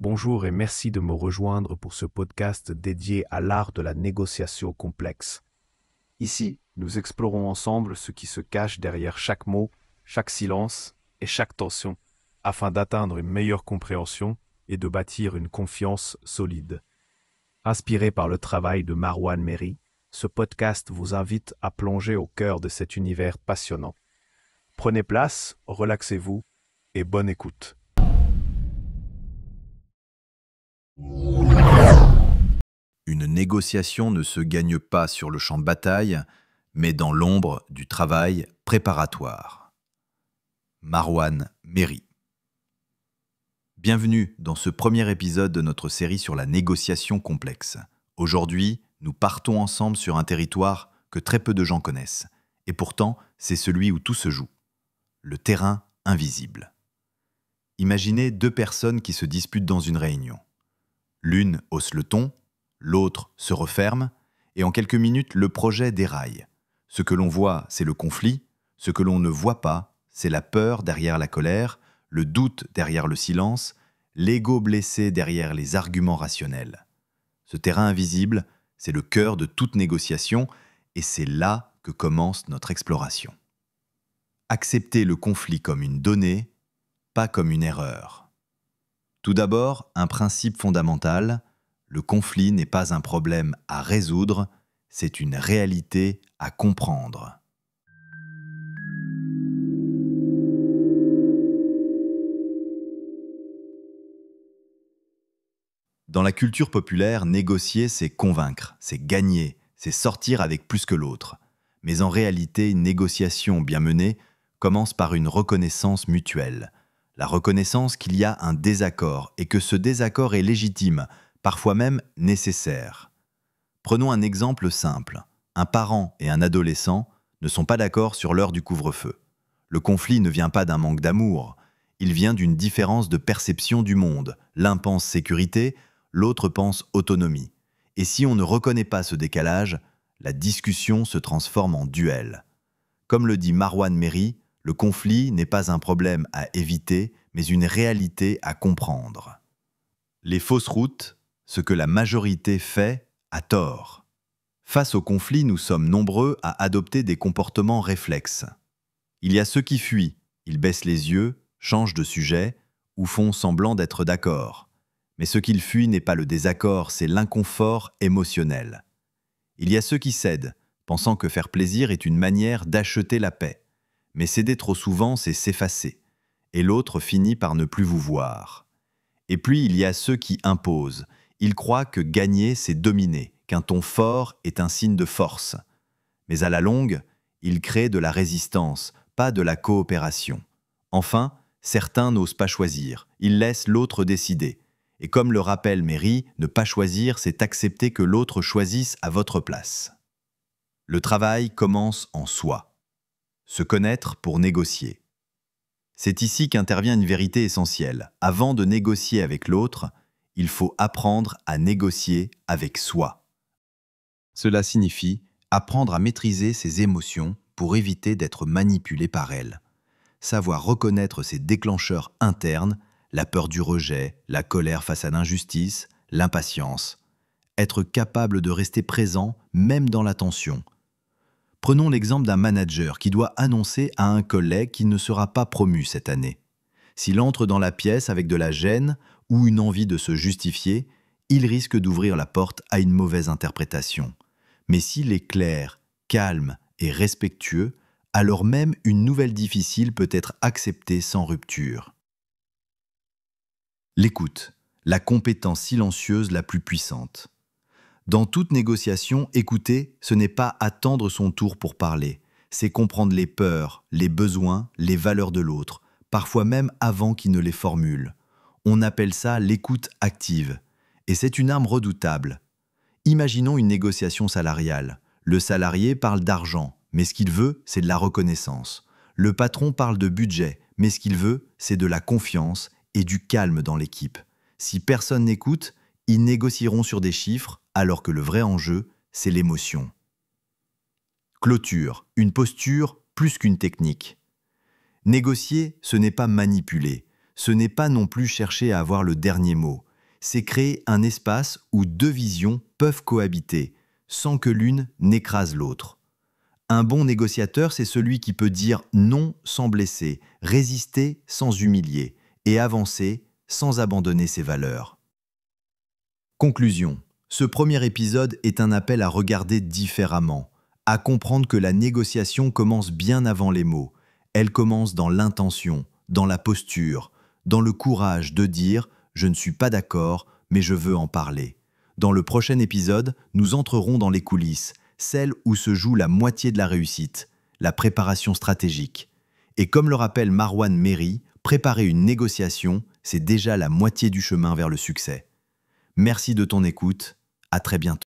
Bonjour et merci de me rejoindre pour ce podcast dédié à l'art de la négociation complexe. Ici, nous explorons ensemble ce qui se cache derrière chaque mot, chaque silence et chaque tension, afin d'atteindre une meilleure compréhension et de bâtir une confiance solide. Inspiré par le travail de Marwan Méry, ce podcast vous invite à plonger au cœur de cet univers passionnant. Prenez place, relaxez-vous et bonne écoute. Une négociation ne se gagne pas sur le champ de bataille, mais dans l'ombre du travail préparatoire. Marwan Méry. Bienvenue dans ce premier épisode de notre série sur la négociation complexe. Aujourd'hui, nous partons ensemble sur un territoire que très peu de gens connaissent. Et pourtant, c'est celui où tout se joue. Le terrain invisible. Imaginez deux personnes qui se disputent dans une réunion. L'une hausse le ton, l'autre se referme, et en quelques minutes, le projet déraille. Ce que l'on voit, c'est le conflit. Ce que l'on ne voit pas, c'est la peur derrière la colère, le doute derrière le silence, l'ego blessé derrière les arguments rationnels. Ce terrain invisible, c'est le cœur de toute négociation, et c'est là que commence notre exploration. Accepter le conflit comme une donnée, pas comme une erreur. Tout d'abord, un principe fondamental, le conflit n'est pas un problème à résoudre, c'est une réalité à comprendre. Dans la culture populaire, négocier, c'est convaincre, c'est gagner, c'est sortir avec plus que l'autre. Mais en réalité, une négociation bien menée commence par une reconnaissance mutuelle. La reconnaissance qu'il y a un désaccord et que ce désaccord est légitime, parfois même nécessaire. Prenons un exemple simple. Un parent et un adolescent ne sont pas d'accord sur l'heure du couvre-feu. Le conflit ne vient pas d'un manque d'amour, il vient d'une différence de perception du monde. L'un pense sécurité, l'autre pense autonomie. Et si on ne reconnaît pas ce décalage, la discussion se transforme en duel. Comme le dit Marwan Méry, le conflit n'est pas un problème à éviter, mais une réalité à comprendre. Les fausses routes, ce que la majorité fait, a tort. Face au conflit, nous sommes nombreux à adopter des comportements réflexes. Il y a ceux qui fuient, ils baissent les yeux, changent de sujet ou font semblant d'être d'accord. Mais ce qu'ils fuient n'est pas le désaccord, c'est l'inconfort émotionnel. Il y a ceux qui cèdent, pensant que faire plaisir est une manière d'acheter la paix. Mais céder trop souvent, c'est s'effacer. Et l'autre finit par ne plus vous voir. Et puis, il y a ceux qui imposent. Ils croient que gagner, c'est dominer, qu'un ton fort est un signe de force. Mais à la longue, ils créent de la résistance, pas de la coopération. Enfin, certains n'osent pas choisir. Ils laissent l'autre décider. Et comme le rappelle Méry, ne pas choisir, c'est accepter que l'autre choisisse à votre place. Le travail commence en soi. Se connaître pour négocier. C'est ici qu'intervient une vérité essentielle. Avant de négocier avec l'autre, il faut apprendre à négocier avec soi. Cela signifie apprendre à maîtriser ses émotions pour éviter d'être manipulé par elles. Savoir reconnaître ses déclencheurs internes, la peur du rejet, la colère face à l'injustice, l'impatience. Être capable de rester présent même dans la tension. Prenons l'exemple d'un manager qui doit annoncer à un collègue qu'il ne sera pas promu cette année. S'il entre dans la pièce avec de la gêne ou une envie de se justifier, il risque d'ouvrir la porte à une mauvaise interprétation. Mais s'il est clair, calme et respectueux, alors même une nouvelle difficile peut être acceptée sans rupture. L'écoute, la compétence silencieuse la plus puissante. Dans toute négociation, écouter, ce n'est pas attendre son tour pour parler, c'est comprendre les peurs, les besoins, les valeurs de l'autre, parfois même avant qu'il ne les formule. On appelle ça l'écoute active, et c'est une arme redoutable. Imaginons une négociation salariale. Le salarié parle d'argent, mais ce qu'il veut, c'est de la reconnaissance. Le patron parle de budget, mais ce qu'il veut, c'est de la confiance et du calme dans l'équipe. Si personne n'écoute, ils négocieront sur des chiffres, alors que le vrai enjeu, c'est l'émotion. Clôture, une posture plus qu'une technique. Négocier, ce n'est pas manipuler, ce n'est pas non plus chercher à avoir le dernier mot, c'est créer un espace où deux visions peuvent cohabiter, sans que l'une n'écrase l'autre. Un bon négociateur, c'est celui qui peut dire non sans blesser, résister sans humilier et avancer sans abandonner ses valeurs. Conclusion. Ce premier épisode est un appel à regarder différemment, à comprendre que la négociation commence bien avant les mots. Elle commence dans l'intention, dans la posture, dans le courage de dire « je ne suis pas d'accord, mais je veux en parler ». Dans le prochain épisode, nous entrerons dans les coulisses, celles où se joue la moitié de la réussite, la préparation stratégique. Et comme le rappelle Marwan Méry, préparer une négociation, c'est déjà la moitié du chemin vers le succès. Merci de ton écoute, à très bientôt.